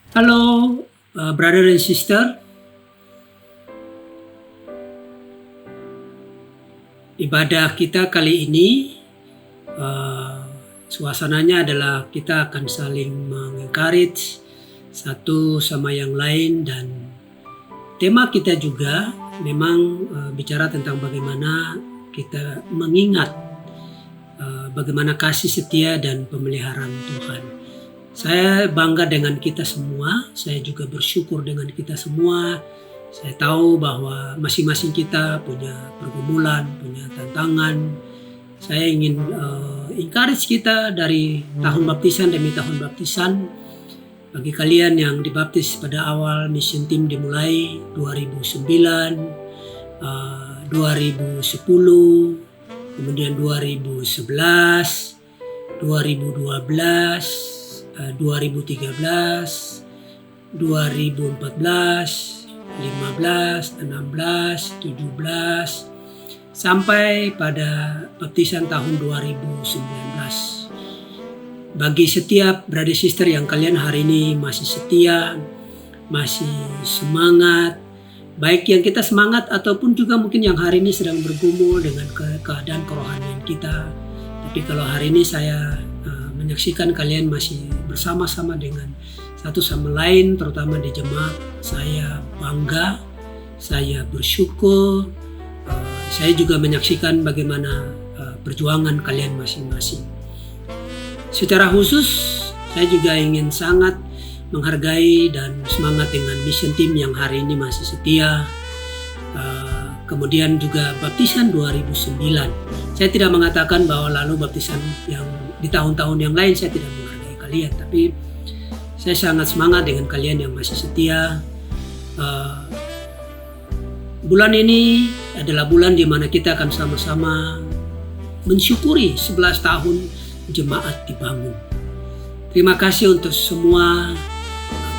Halo, brother and sister. Ibadah kita kali ini, suasananya adalah kita akan saling mengencourage satu sama yang lain, dan tema kita juga memang bicara tentang bagaimana kita mengingat bagaimana kasih setia dan pemeliharaan Tuhan. Saya bangga dengan kita semua, saya juga bersyukur dengan kita semua. Saya tahu bahwa masing-masing kita punya pergumulan, punya tantangan. Saya ingin encourage kita dari tahun baptisan demi tahun baptisan. Bagi kalian yang dibaptis pada awal mission team dimulai 2009, 2010, kemudian 2011, 2012, 2013, 2014, 15, 16, 17, sampai pada baptisan tahun 2019. Bagi setiap brother sister yang kalian hari ini masih setia, masih semangat, baik yang kita semangat ataupun juga mungkin yang hari ini sedang bergumul dengan keadaan kerohanian kita. Tapi kalau hari ini saya menyaksikan kalian masih bersama-sama dengan satu sama lain, terutama di jemaat, saya bangga, saya bersyukur. Saya juga menyaksikan bagaimana perjuangan kalian masing-masing. Secara khusus, saya juga ingin sangat menghargai dan semangat dengan mission team yang hari ini masih setia. Kemudian juga baptisan 2009. Saya tidak mengatakan bahwa lalu baptisan yang di tahun-tahun yang lain saya tidak menghargai kalian, tapi saya sangat semangat dengan kalian yang masih setia. Bulan ini adalah bulan di mana kita akan sama-sama mensyukuri 11 tahun jemaat dibangun. Terima kasih untuk semua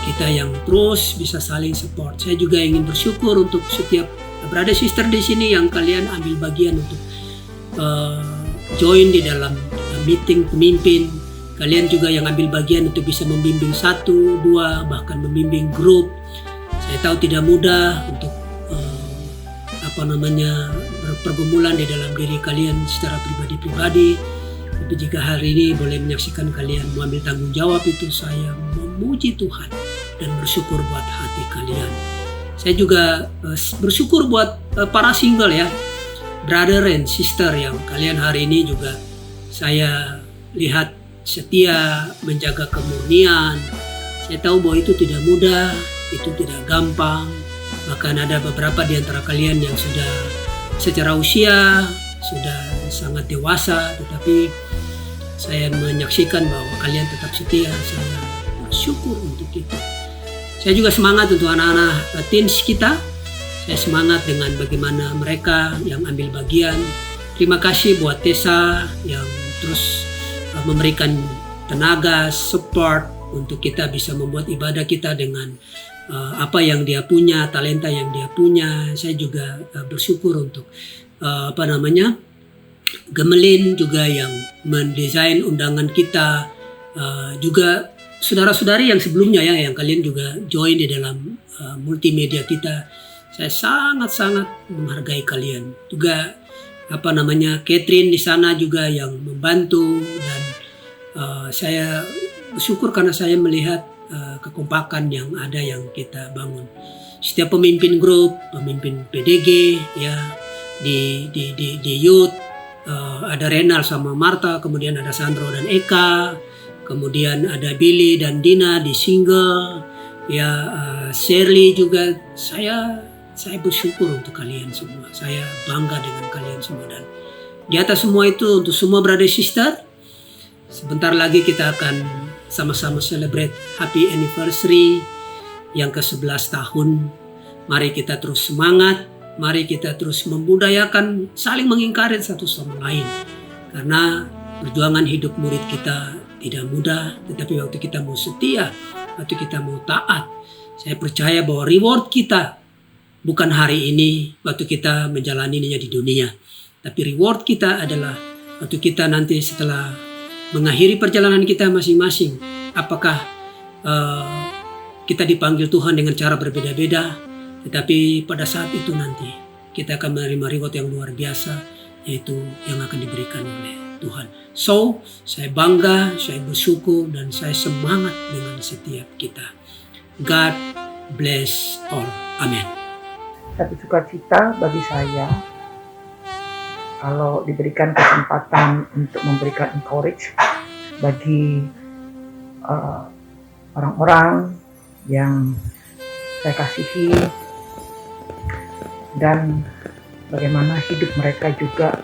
kita yang terus bisa saling support. Saya juga ingin bersyukur untuk setiap brother sister di sini yang kalian ambil bagian untuk join di dalam meeting pemimpin. Kalian juga yang ambil bagian untuk bisa membimbing 1, 2, bahkan membimbing grup. Saya tahu tidak mudah untuk pergumulan di dalam diri kalian secara pribadi-pribadi. Tapi jika hari ini boleh menyaksikan kalian mengambil tanggung jawab itu, saya memuji Tuhan dan bersyukur buat hati kalian. Saya juga bersyukur buat para single ya, brother and sister yang kalian hari ini juga saya lihat setia menjaga kemurnian. Saya tahu bahwa itu tidak mudah, itu tidak gampang. Bahkan ada beberapa di antara kalian yang sudah secara usia sudah sangat dewasa, tetapi saya menyaksikan bahwa kalian tetap setia. Saya bersyukur untuk itu. Saya juga semangat untuk anak-anak teens kita. Saya semangat dengan bagaimana mereka yang ambil bagian. Terima kasih buat Tessa yang terus memberikan tenaga, support untuk kita bisa membuat ibadah kita dengan apa yang dia punya, talenta yang dia punya. Saya juga bersyukur untuk Gemelin juga yang mendesain undangan kita, juga saudara-saudari yang sebelumnya ya, yang kalian juga join di dalam multimedia kita. Saya sangat-sangat menghargai kalian. Juga Catherine di sana juga yang membantu, dan saya bersyukur karena saya melihat kekompakan yang ada yang kita bangun. Setiap pemimpin grup, pemimpin PDG ya di youth, ada Renal sama Marta, kemudian ada Sandro dan Eka, kemudian ada Billy dan Dina di single ya, Shirley juga. Saya bersyukur untuk kalian semua. Saya bangga dengan kalian semua, dan di atas semua itu untuk semua brother sister, sebentar lagi kita akan sama-sama celebrate happy anniversary yang ke-11 tahun. Mari kita terus semangat, mari kita terus membudayakan saling mengencourage satu sama lain. Karena perjuangan hidup murid kita tidak mudah, tetapi waktu kita mau setia, waktu kita mau taat, saya percaya bahwa reward kita bukan hari ini waktu kita menjalaninya di dunia, tapi reward kita adalah waktu kita nanti setelah mengakhiri perjalanan kita masing-masing. Apakah kita dipanggil Tuhan dengan cara berbeda-beda, tetapi pada saat itu nanti kita akan menerima reward yang luar biasa, yaitu yang akan diberikan oleh Tuhan. So, saya bangga, saya bersyukur, dan saya semangat dengan setiap kita. God bless all. Amen. Satu sukacita bagi saya kalau diberikan kesempatan untuk memberikan encourage bagi orang-orang yang saya kasihi, dan bagaimana hidup mereka juga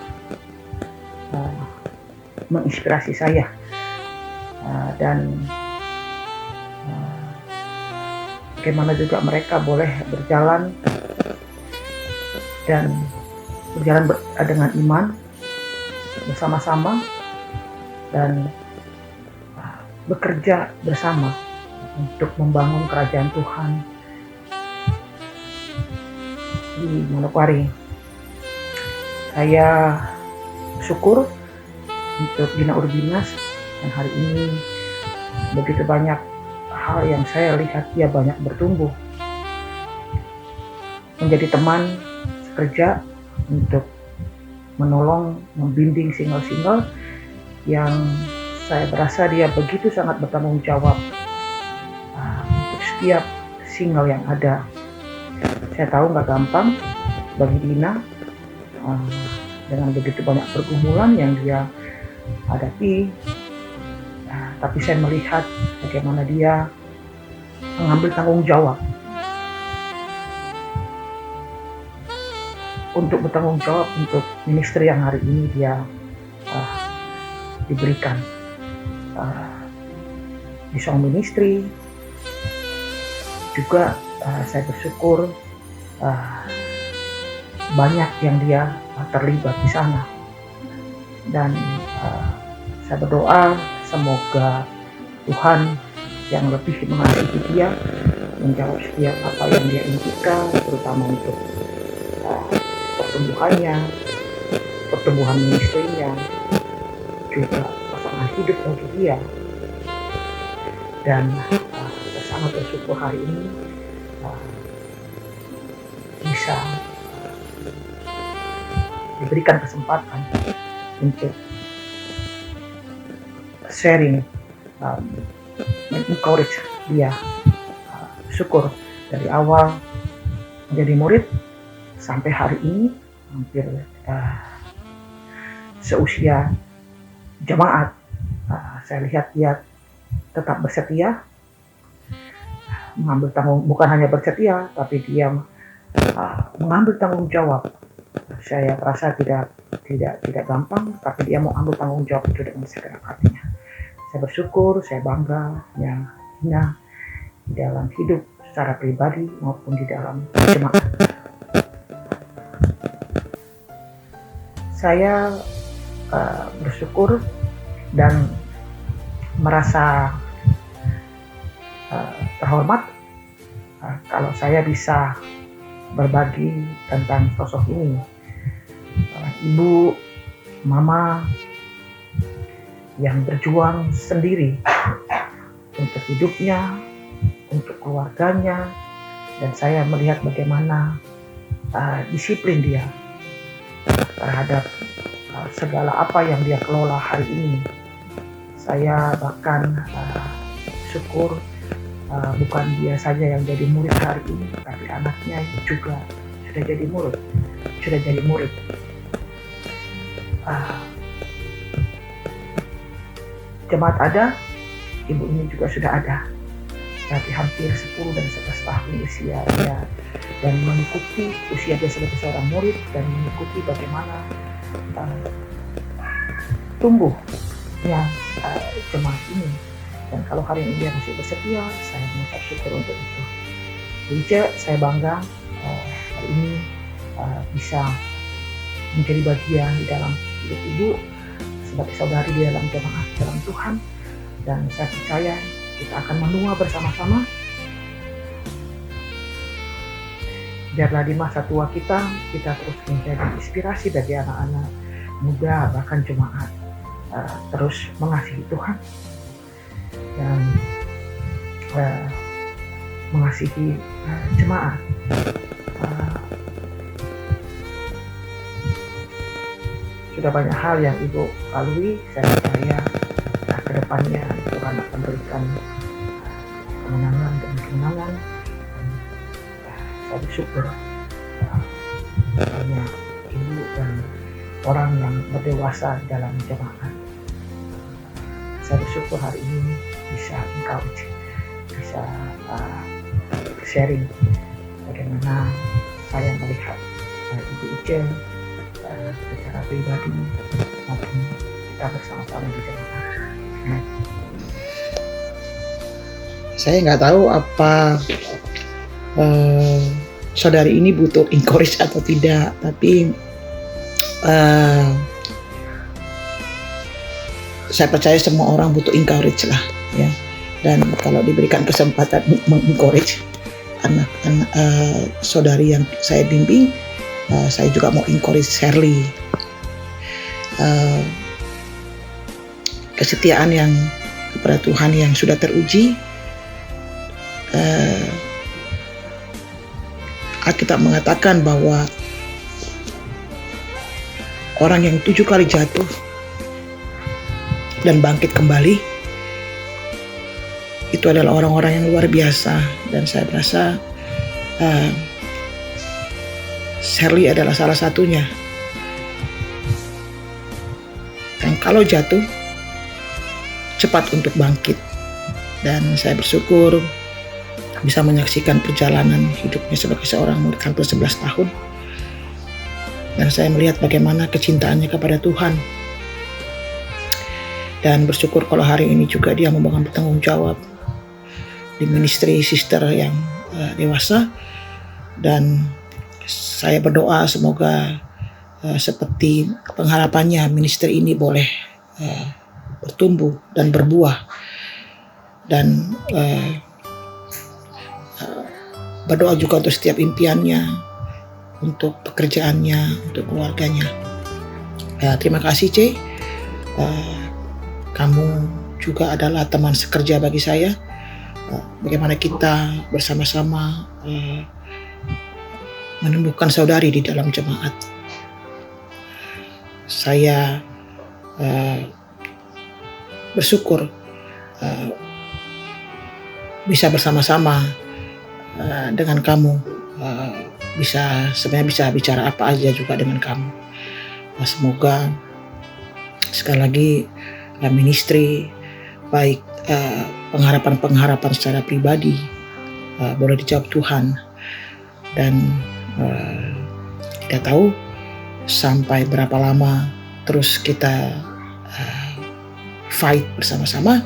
menginspirasi saya, dan bagaimana juga mereka boleh berjalan dengan iman bersama-sama dan bekerja bersama untuk membangun kerajaan Tuhan di Manokwari. Saya syukur untuk Gina Urbinas, dan hari ini begitu banyak hal yang saya lihat dia banyak bertumbuh menjadi teman kerja untuk menolong, membimbing single-single yang saya berasa dia begitu sangat bertanggung jawab untuk setiap single yang ada. Saya tahu nggak gampang bagi Dina dengan begitu banyak pergumulan yang dia hadapi, tapi saya melihat bagaimana dia mengambil tanggung jawab untuk bertanggung jawab untuk ministry yang hari ini dia diberikan di Song Ministry. Juga saya bersyukur banyak yang dia terlibat di sana, dan saya berdoa semoga Tuhan yang lebih mengasihi dia menjawab setiap apa yang dia inginkan, terutama untuk pertumbuhan ministrinya, juga pasangan hidup bagi dia. Dan saya sangat bersyukur hari ini bisa diberikan kesempatan untuk sharing, encourage dia. Syukur dari awal menjadi murid sampai hari ini hampir seusia jemaat, saya lihat dia tetap bersetia, mengambil bukan hanya bersetia, tapi dia mengambil tanggung jawab. Saya rasa tidak gampang, tapi dia mau ambil tanggung jawab itu dengan segenap hatinya. Saya bersyukur, saya bangga ya di dalam hidup secara pribadi maupun di dalam jemaat. Saya bersyukur dan merasa terhormat kalau saya bisa berbagi tentang sosok ini. Ibu, mama yang berjuang sendiri untuk hidupnya, untuk keluarganya, dan saya melihat bagaimana disiplin dia terhadap segala apa yang dia kelola hari ini. Saya bahkan syukur bukan dia saja yang jadi murid hari ini, tapi anaknya juga sudah jadi murid. Jemaat ada, ibu ini juga sudah ada, tapi hampir 10 dan 11 tahun usia dia, dan mengikuti usia dia sebagai seorang murid, dan mengikuti bagaimana tumbuhnya jemaat ini. Dan kalau hari ini dia masih bersetia, saya mengucap syukur untuk itu. Jadi saya bangga hari ini bisa menjadi bagian di dalam hidup ibu sebagai saudari di dalam jemaat dalam Tuhan, dan saya percaya kita akan menua bersama-sama. Biarlah di masa tua kita terus menjadi inspirasi bagi anak-anak muda, bahkan jemaat, terus mengasihi Tuhan. Dan mengasihi jemaat. Sudah banyak hal yang Ibu lalui, saya percaya ke depannya Tuhan akan berikan kemenangan demi kemenangan. Saya bersyukur banyak ibu dan orang yang berdewasa dalam jemaat. Saya bersyukur hari ini bisa encourage, bisa sharing bagaimana saya melihat Ibu Ice secara pribadi maupun kita bersama-sama di jemaat. Saya nggak tahu apa saudari ini butuh encourage atau tidak, tapi saya percaya semua orang butuh encourage lah, ya. Dan kalau diberikan kesempatan mengencourage anak-anak saudari yang saya bimbing, saya juga mau encourage Shirley. Kesetiaan yang kepada Tuhan yang sudah teruji. Alkitab mengatakan bahwa orang yang 7 kali jatuh dan bangkit kembali itu adalah orang-orang yang luar biasa, dan saya merasa Shirley adalah salah satunya. Dan kalau jatuh cepat untuk bangkit, dan saya bersyukur bisa menyaksikan perjalanan hidupnya sebagai seorang murid hampir 11 tahun. Dan saya melihat bagaimana kecintaannya kepada Tuhan. Dan bersyukur kalau hari ini juga dia memegang tanggung jawab di ministry sister yang dewasa. Dan saya berdoa semoga seperti pengharapannya ministry ini boleh bertumbuh dan berbuah. Dan berdoa juga untuk setiap impiannya, untuk pekerjaannya, untuk keluarganya. Terima kasih C. Kamu juga adalah teman sekerja bagi saya. Bagaimana kita bersama-sama menemukan saudari di dalam jemaat. Saya bersyukur bisa bersama-sama dengan kamu, sebenarnya bisa bicara apa aja juga dengan kamu. Semoga sekali lagi ministry baik pengharapan-pengharapan secara pribadi boleh dijawab Tuhan, dan kita tahu sampai berapa lama terus kita fight bersama-sama.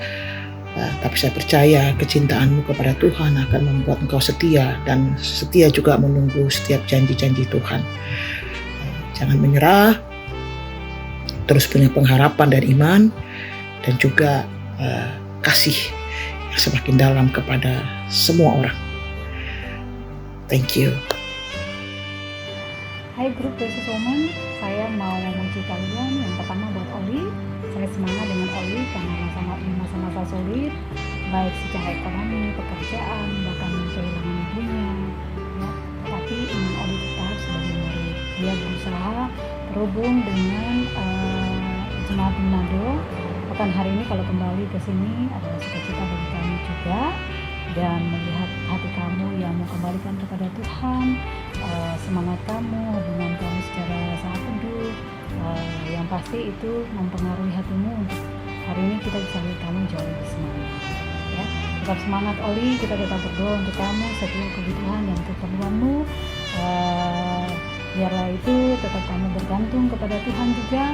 Tapi saya percaya kecintaanmu kepada Tuhan akan membuat engkau setia, dan setia juga menunggu setiap janji-janji Tuhan. Jangan menyerah, terus punya pengharapan dan iman, dan juga kasih yang semakin dalam kepada semua orang. Thank you. Hai grup Yesus Woman, saya mau memuji kalian. Yang pertama buat Oli, saya semangat dengan Oli karena masa-masa sulit, baik secara ekonomi, pekerjaan, bahkan kehilangan ibunya, ya. Tapi ingin Oli tetap sebagai murid. Dia berusaha terhubung dengan jemaat Manado. Bahkan hari ini kalau kembali ke sini adalah sukacita bagi kami juga, dan melihat hati kamu yang mau kembalikan kepada Tuhan, semangat kamu, hubungan kamu secara sangat teduh, yang pasti itu mempengaruhi hatimu untuk hari ini kita bisa lihat kamu jauh lebih semangat, ya. Tetap semangat Oli, kita tetap berdoa untuk kamu, setiap kebutuhan dan keperluanmu, biarlah itu tetap kamu bergantung kepada Tuhan juga,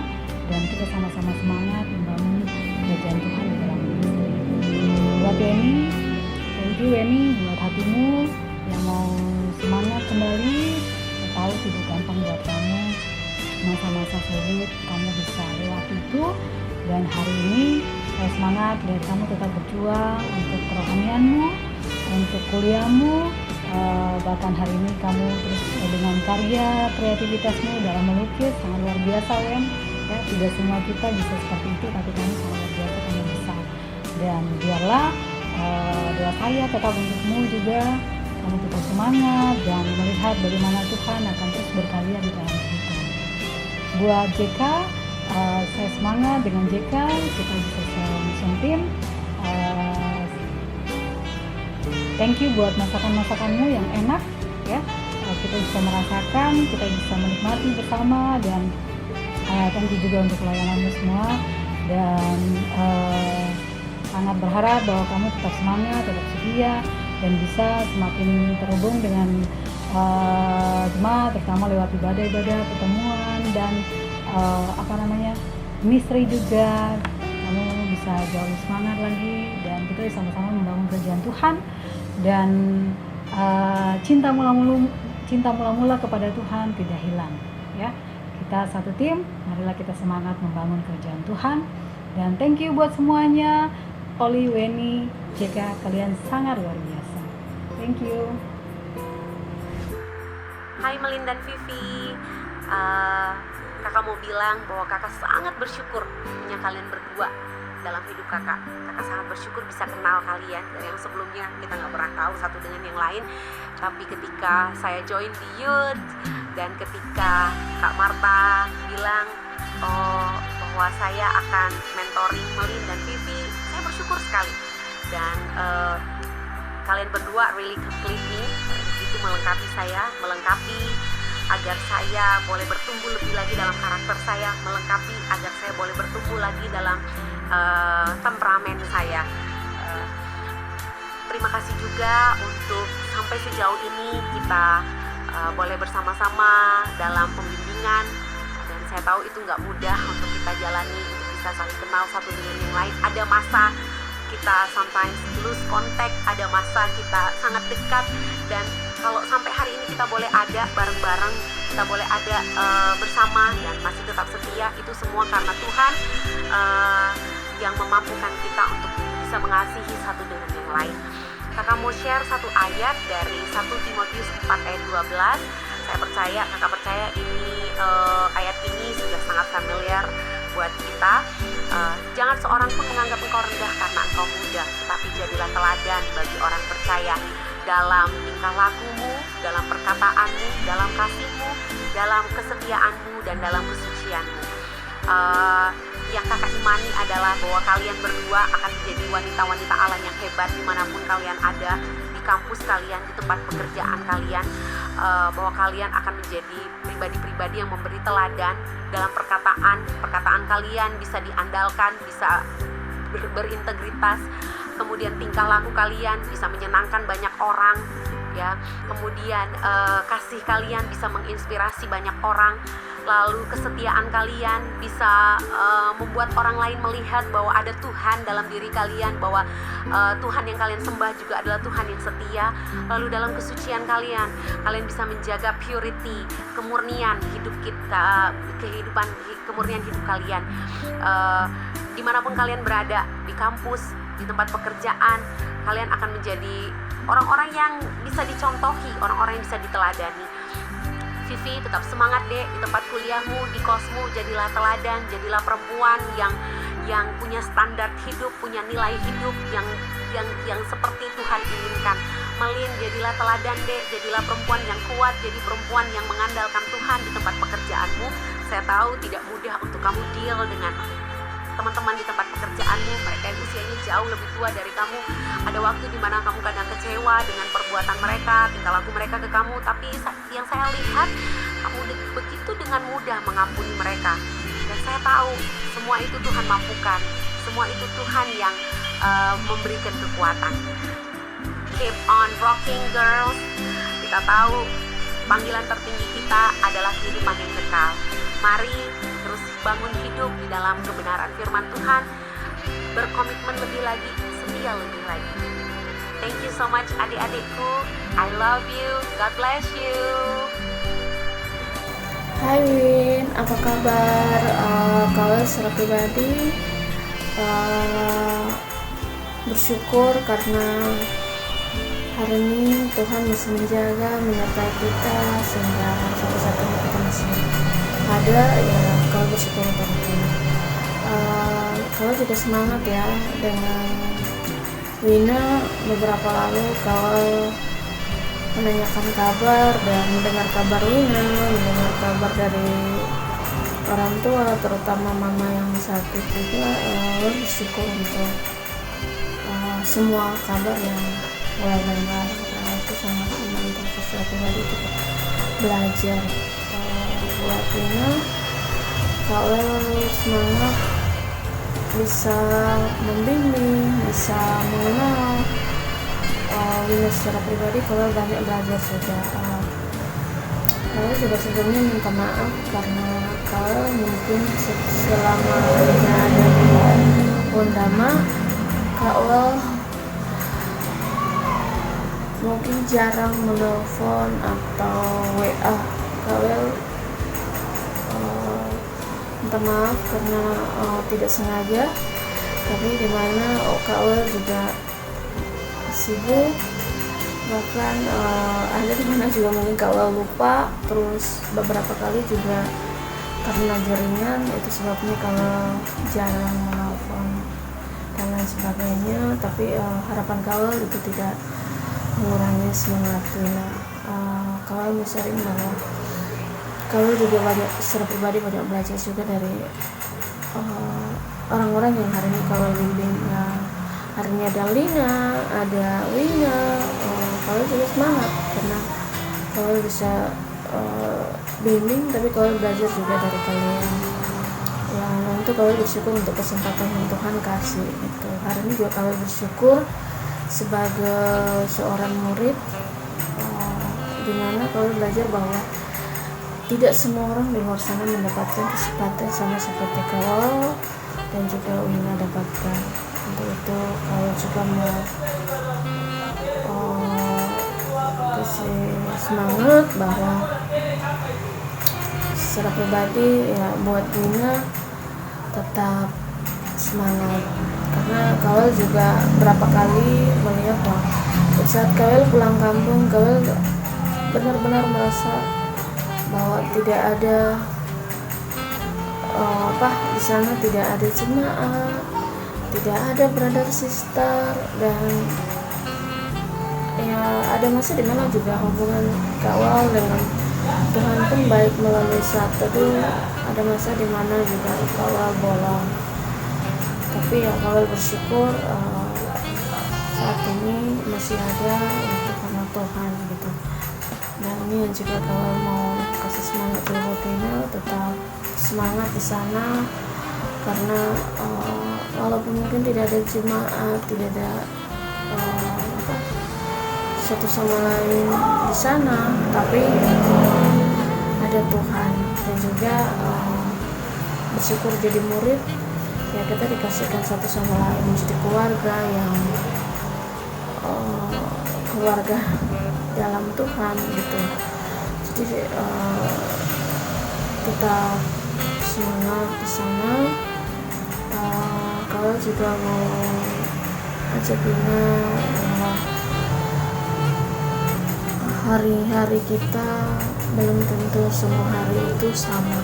dan kita sama-sama semangat membangun kerajaan Tuhan di dalam ministry. Buat Weni, thank you Weni, buat hatimu yang mau semangat kembali. Saya tahu tidak gampang buat kamu, masa-masa sulit kamu bisa lewati itu, dan hari ini saya semangat lihat kamu tetap berjuang untuk kerohanianmu, untuk kuliahmu, bahkan hari ini kamu terus dengan karya kreativitasmu dalam melukis sangat luar biasa Wen, ya. Tidak semua kita bisa seperti itu, tapi kamu sangat luar biasa, kamu bisa. Dan biarlah doa saya tetap untukmu juga, kamu tetap semangat dan melihat bagaimana Tuhan akan terus berkarya di dalam kita. Buat JK, saya semangat dengan JK, kita bisa mission team. Thank you buat masakan-masakanmu yang enak ya. Kita bisa merasakan, kita bisa menikmati bersama, dan thank you juga untuk pelayananmu semua, dan sangat berharap bahwa kamu tetap semangat, tetap setia, dan bisa semakin terhubung dengan jemaat, terutama lewat ibadah-ibadah, pertemuan, dan ministry juga. Kamu bisa jauh lebih semangat lagi, dan kita sama-sama membangun kerjaan Tuhan, dan cinta mula-mula kepada Tuhan tidak hilang ya. Kita satu tim, marilah kita semangat membangun kerjaan Tuhan. Dan thank you buat semuanya. Oli, Weni, JK, kalian sangat luar biasa. Thank you. Hai Melin dan Vivi, kakak mau bilang bahwa kakak sangat bersyukur punya kalian berdua dalam hidup kakak. Kakak sangat bersyukur bisa kenal kalian dari yang sebelumnya kita nggak pernah tahu satu dengan yang lain. Tapi ketika saya join di youth dan ketika Kak Marta bilang bahwa saya akan mentoring Melin dan Vivi, saya bersyukur sekali. Dan kalian berdua really complete me, itu melengkapi saya, melengkapi agar saya boleh bertumbuh lebih lagi dalam karakter saya, melengkapi agar saya boleh bertumbuh lagi dalam temperamen saya. Terima kasih juga untuk sampai sejauh ini kita boleh bersama-sama dalam pembimbingan, dan saya tahu itu nggak mudah untuk kita jalani, untuk bisa saling kenal satu dengan yang lain. Ada masa kita sometimes lose contact, ada masa kita sangat dekat, dan kalau sampai hari ini kita boleh ada bareng-bareng, kita boleh ada bersama dan masih tetap setia, itu semua karena Tuhan yang memampukan kita untuk bisa mengasihi satu dengan yang lain. Kakak mau share satu ayat dari 1 Timotius 4 ayat 12. Kakak percaya ini ayat ini sudah sangat familiar buat kita. Jangan seorang pun menganggap engkau rendah karena engkau muda, tetapi jadilah teladan bagi orang percaya dalam tingkah lakumu, dalam perkataanmu, dalam kasihmu, dalam kesetiaanmu, dan dalam kesucianmu. Yang kakak imani adalah bahwa kalian berdua akan menjadi wanita-wanita Allah yang hebat dimanapun kalian ada, di kampus kalian, di tempat pekerjaan kalian, bahwa kalian akan menjadi pribadi-pribadi yang memberi teladan dalam perkataan kalian bisa diandalkan, bisa berintegritas, kemudian tingkah laku kalian bisa menyenangkan banyak orang ya, kemudian kasih kalian bisa menginspirasi banyak orang, lalu kesetiaan kalian bisa membuat orang lain melihat bahwa ada Tuhan dalam diri kalian, bahwa Tuhan yang kalian sembah juga adalah Tuhan yang setia. Lalu dalam kesucian kalian bisa menjaga purity, kemurnian hidup kita, kemurnian hidup kalian. Dimanapun kalian berada, di kampus, di tempat pekerjaan, kalian akan menjadi orang-orang yang bisa dicontohi, orang-orang yang bisa diteladani. Vivi, tetap semangat deh di tempat kuliahmu, di kosmu, jadilah teladan, jadilah perempuan yang punya standar hidup, punya nilai hidup yang seperti Tuhan inginkan. Melin, jadilah teladan deh, jadilah perempuan yang kuat, jadi perempuan yang mengandalkan Tuhan di tempat pekerjaanmu. Saya tahu tidak mudah untuk kamu deal dengan teman-teman di tempat pekerjaanmu, mereka yang usianya jauh lebih tua dari kamu. Ada waktu di mana kamu kadang kecewa dengan perbuatan mereka, tingkah laku mereka ke kamu, tapi yang saya lihat kamu begitu dengan mudah mengampuni mereka. Dan saya tahu semua itu Tuhan mampukan, semua itu Tuhan yang memberikan kekuatan. Keep on rocking girls. Kita tahu panggilan tertinggi kita adalah kehidupan yang kekal. Mari terus bangun hidup di dalam kebenaran firman Tuhan, berkomitmen lebih lagi, setia lebih lagi. Thank you so much adik-adikku, I love you, God bless you. Hai Win, apa kabar? Kalau secara pribadi bersyukur karena hari ini Tuhan masih menjaga, menyertai kita sehingga sampai saat ini kita masih ada. Ya kalau bersyukur untuk Tuhan. Kalau juga semangat ya dengan Wina beberapa lalu Kawal menanyakan kabar dan mendengar kabar Wina, mendengar kabar dari orang tua, terutama mama yang sakit juga. Bersyukur untuk semua kabar yang dengar. Itu sangat membantu secara pribadi untuk belajar. Buat Wina, Kawal semangat bisa membimbing, bisa mengenal Wina secara pribadi. Kalau banyak belajar juga. Kalau juga sebelumnya minta maaf karena kalau mungkin selama Wina ada di Undama, Kawal mungkin jarang menelpon atau WA. Kawal minta maaf karena tidak sengaja, tapi dimana Kawal juga sibuk, bahkan ada dimana juga mungkin Kawal lupa, terus beberapa kali juga karena jaringan itu sebabnya Kawal jarang menelpon dan lain sebagainya. Tapi harapan Kawal itu tidak mengurangi semangat Wina. Kawal sharing bahwa Kawal juga banyak secara pribadi banyak belajar juga dari orang-orang yang hari ini Kawal bimbing. Hari ini ada Lina, ada Wina. Kawal juga semangat karena Kawal bisa bimbing, tapi Kawal belajar juga dari kalian. Ya, untuk Kawal bersyukur untuk kesempatan yang Tuhan kasih. Itu hari ini juga Kawal bersyukur sebagai seorang murid, dimana Kawal belajar bahwa tidak semua orang di luar sana mendapatkan kesempatan sama seperti Kawal dan juga Wina dapatkan. Untuk itu Kawal juga mau kasih semangat bahwa secara pribadi ya buat Wina tetap semangat, karena Kawal juga berapa kali melihat bahwa saat Kawal pulang kampung, Kawal benar-benar merasa bahwa tidak ada di sana tidak ada jemaat, tidak ada brother sister, dan ya ada masa dimana juga hubungan Kawal dengan Tuhan pun baik melalui saat teduh, ada masa dimana juga Kawal bolong. Tapi ya Kawal bersyukur saat ini masih ada itu karena Tuhan gitu. Dan ini yang juga Kawal mau kasih semangat buat Wina, tetap semangat di sana, karena walaupun mungkin tidak ada jemaat, tidak ada satu sama lain di sana, tapi ada Tuhan. Dan juga bersyukur jadi murid, ya kita dikasihkan satu sama lain menjadi keluarga yang keluarga dalam Tuhan gitu. Jadi kita semangat di sana. Kalau juga mau ajak Wina bahwa hari-hari kita belum tentu semua hari itu sama.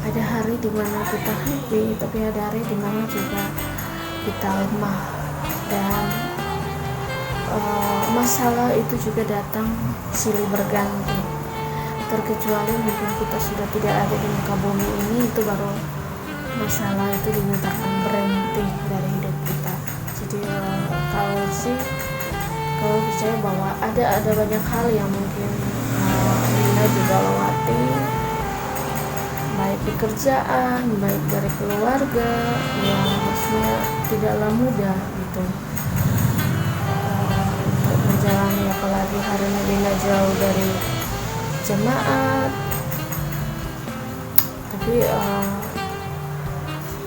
Ada hari dimana kita happy, tapi ada hari dimana juga kita lemah, dan masalah itu juga datang silih berganti. Terkecuali mungkin kita sudah tidak ada di muka bumi ini, itu baru masalah itu dinyatakan berhenti dari hidup kita. Jadi kalau percaya bahwa ada banyak hal yang mungkin Wina juga lewati, baik di kerjaan, baik dari keluarga, yang maksudnya tidaklah mudah gitu untuk menjalani, apalagi hari ini Wina jauh dari jemaat. Tapi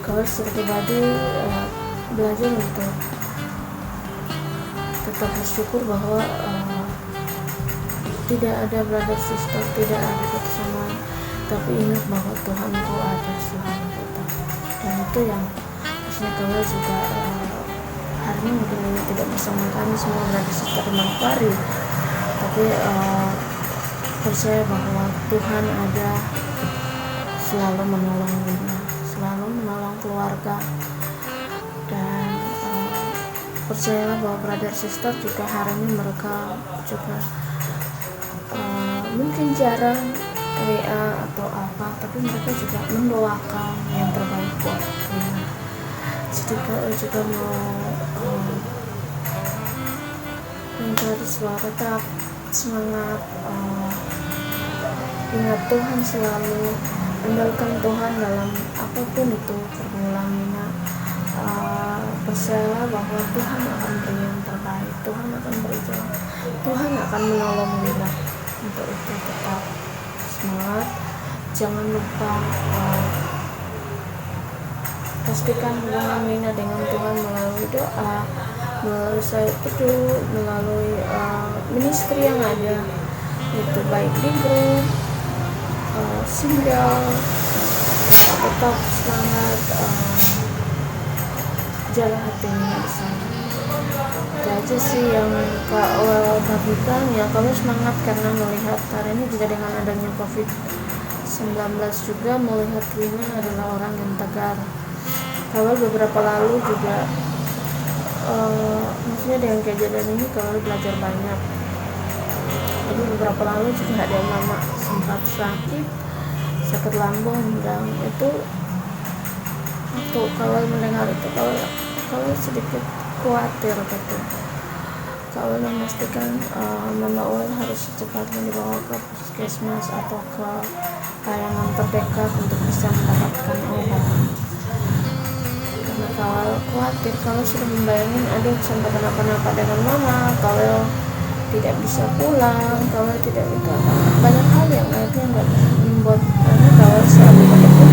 kalau secara pribadi belajar untuk tetap bersyukur bahwa tidak ada brother sister, tidak ada satu sama lain, tapi ingat bahwa Tuhanku ada selalu kita. Dan itu yang maksudnya kalau juga hari ini mungkin ini tidak bersama kami semua brother sister di Mangkuari, tapi percaya bahwa Tuhan ada selalu menolong Wina, selalu menolong keluarga. Dan percayalah bahwa brother sister juga hari ini mereka juga mungkin jarang WA atau apa, tapi mereka juga mendoakan yang terbaik buat Wina. Jadi kalau juga mau menggaris bahwa tetap semangat, ingat Tuhan selalu, andalkan Tuhan dalam apapun itu pergumulan Wina. Percayalah bahwa Tuhan akan beri yang terbaik, Tuhan akan beri jalan, Tuhan akan menolong Wina. Untuk itu tetap semangat, jangan lupa pastikan hubungan Wina dengan Tuhan melalui doa, melalui sayap teduh, melalui ministry yang ada, itu baik di grup, single, tetap semangat, jaga hati Wina di sana. Itu aja sih yang Kak Wel bagikan, ya kamu semangat karena melihat hari ini juga dengan adanya COVID-19 juga melihat Wina adalah orang yang tegar. Kalau beberapa lalu juga maksudnya dengan kejadian ini kalau belajar banyak. Jadi beberapa lalu juga ada mama sempat sakit lambung, dan itu waktu kalau mendengar itu kalau sedikit khawatir gitu. Kalau memastikan Mama Wel harus secepatnya dibawa ke puskesmas atau ke layanan terdekat untuk bisa mendapatkan obat. Karena kalau khawatir, kalau sudah membayangin aduh sampai kenapa-napa dengan Mama, kalau tidak bisa pulang, kalau tidak itu banyak hal yang akhirnya nggak membuat kalau selalu begitu.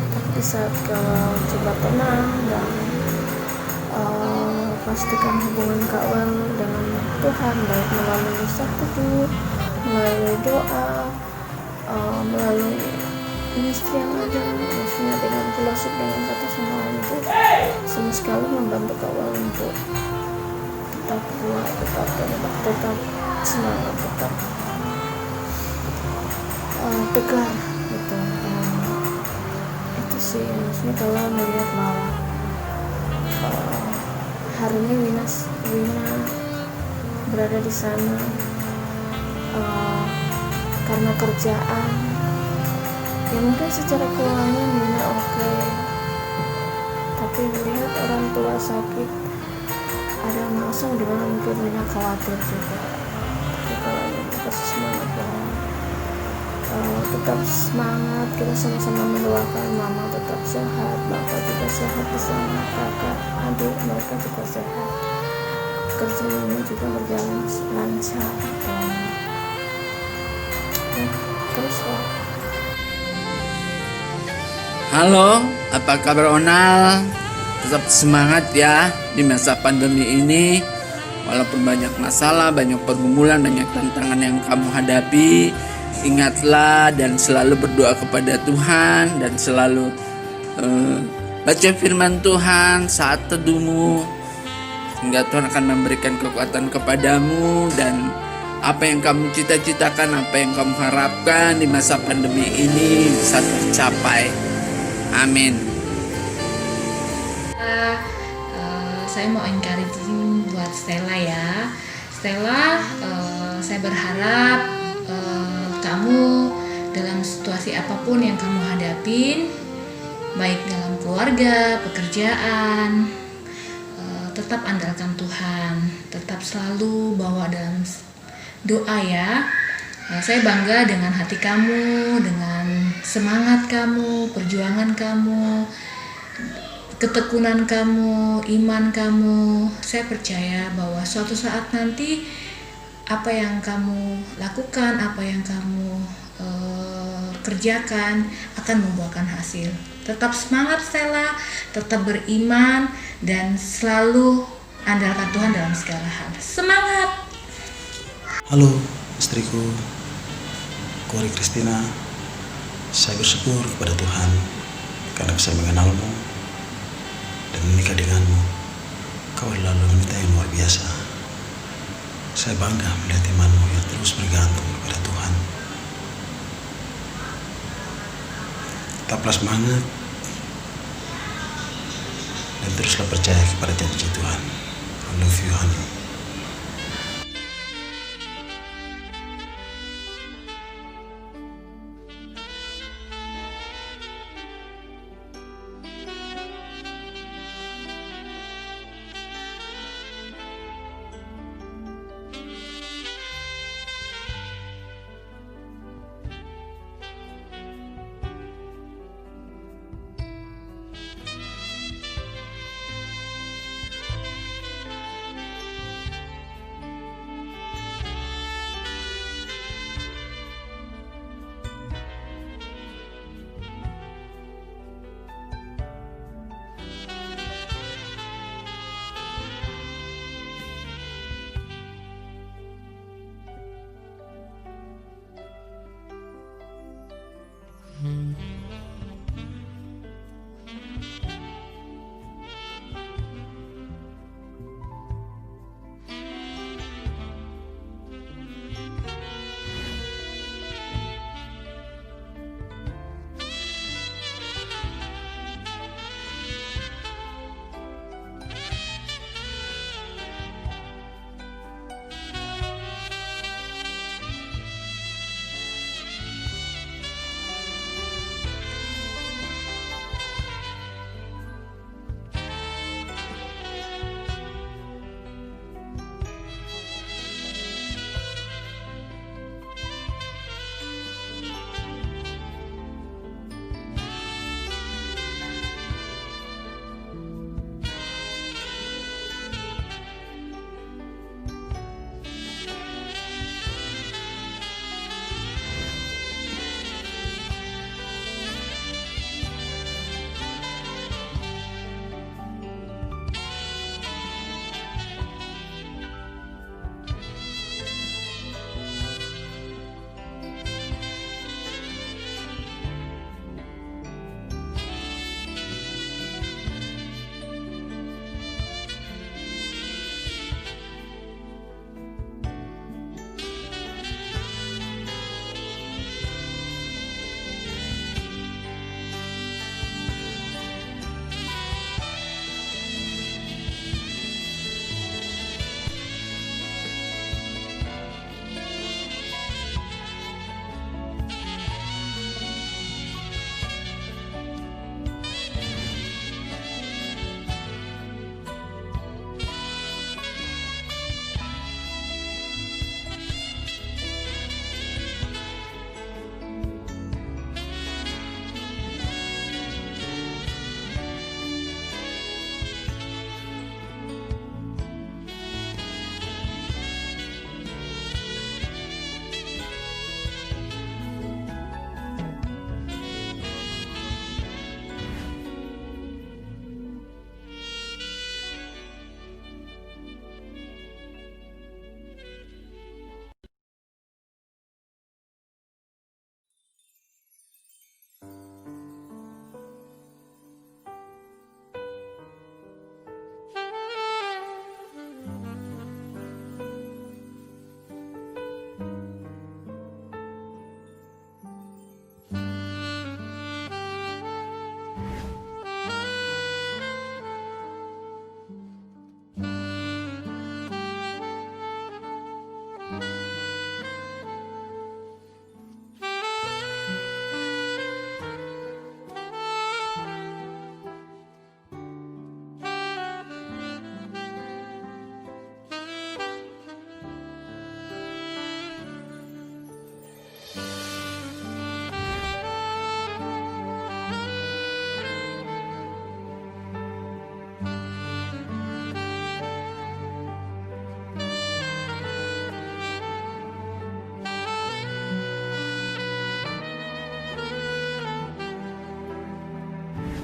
Tapi saat kalau coba tenang dan pastikan hubungan Kak Wel dengan Tuhan, baik melalui sabtu, melalui doa, melalui ministry yang ada, maksudnya dengan fellowship dengan satu sama lain, itu sama sekali membantu Kak Wel untuk tetap kuat, tetap semangat, tetap tegar gitu. Itu sih maksudnya kalau melihat bahwa hari ini Wina berada di sana karena kerjaan. Ya mungkin secara keuangan Wina oke, tapi melihat orang tua sakit ada masa dimana mungkin Wina khawatir juga. Tapi kalau Wina kasih semangat bahwa tetap semangat, kita sama-sama mendoakan Mama tetap sehat, Bapak juga sehat di sana, kakak, adik mereka juga sehat, kerjaan ini juga berjalan lancar, dan terus lah. Halo, apa kabar Onal? Tetap semangat ya di masa pandemi ini. Walaupun banyak masalah, banyak pergumulan, banyak tantangan yang kamu hadapi, ingatlah dan selalu berdoa kepada Tuhan, dan selalu baca firman Tuhan saat teduhmu, sehingga Tuhan akan memberikan kekuatan kepadamu, dan apa yang kamu cita-citakan, apa yang kamu harapkan di masa pandemi ini bisa tercapai. Amin. Saya mau encouraging buat Stella ya. Stella, saya berharap kamu dalam situasi apapun yang kamu hadapin, baik dalam keluarga, pekerjaan, tetap andalkan Tuhan, tetap selalu bawa dalam doa ya. Saya bangga dengan hati kamu, dengan semangat kamu, perjuangan kamu, ketekunan kamu, iman kamu. Saya percaya bahwa suatu saat nanti apa yang kamu lakukan, apa yang kamu kerjakan akan membuahkan hasil. Tetap semangat Stella, tetap beriman, dan selalu andalkan Tuhan dalam segala hal. Semangat! Halo istriku, Kori Kristina. Saya bersyukur kepada Tuhan karena bisa mengenalmu dan menikah denganmu. Kau adalah wanita yang luar biasa. Saya bangga melihat imanmu yang terus bergantung kepada Tuhan. Tetaplah semangat teruslah percaya kepada janji Tuhan. I love you, honey.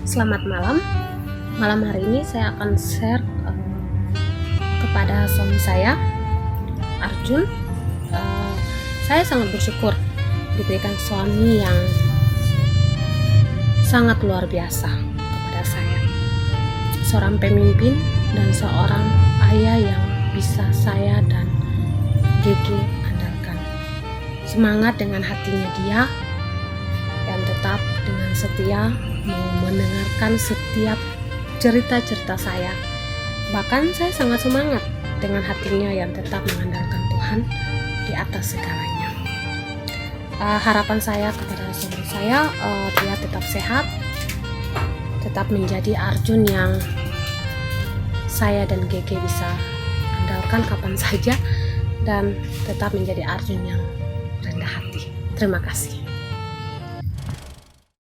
Selamat malam. Malam hari ini saya akan share kepada suami saya, Arjun. Saya sangat bersyukur diberikan suami yang sangat luar biasa kepada saya. Seorang pemimpin dan seorang ayah yang bisa saya dan Gigi andalkan. Semangat dengan hatinya dia yang tetap dengan setia mau mendengarkan setiap cerita-cerita saya. Bahkan saya sangat semangat dengan hatinya yang tetap mengandalkan Tuhan di atas segalanya. Harapan saya kepada saudara saya, dia tetap sehat, tetap menjadi Arjun yang saya dan GG bisa andalkan kapan saja, dan tetap menjadi Arjun yang rendah hati. Terima kasih.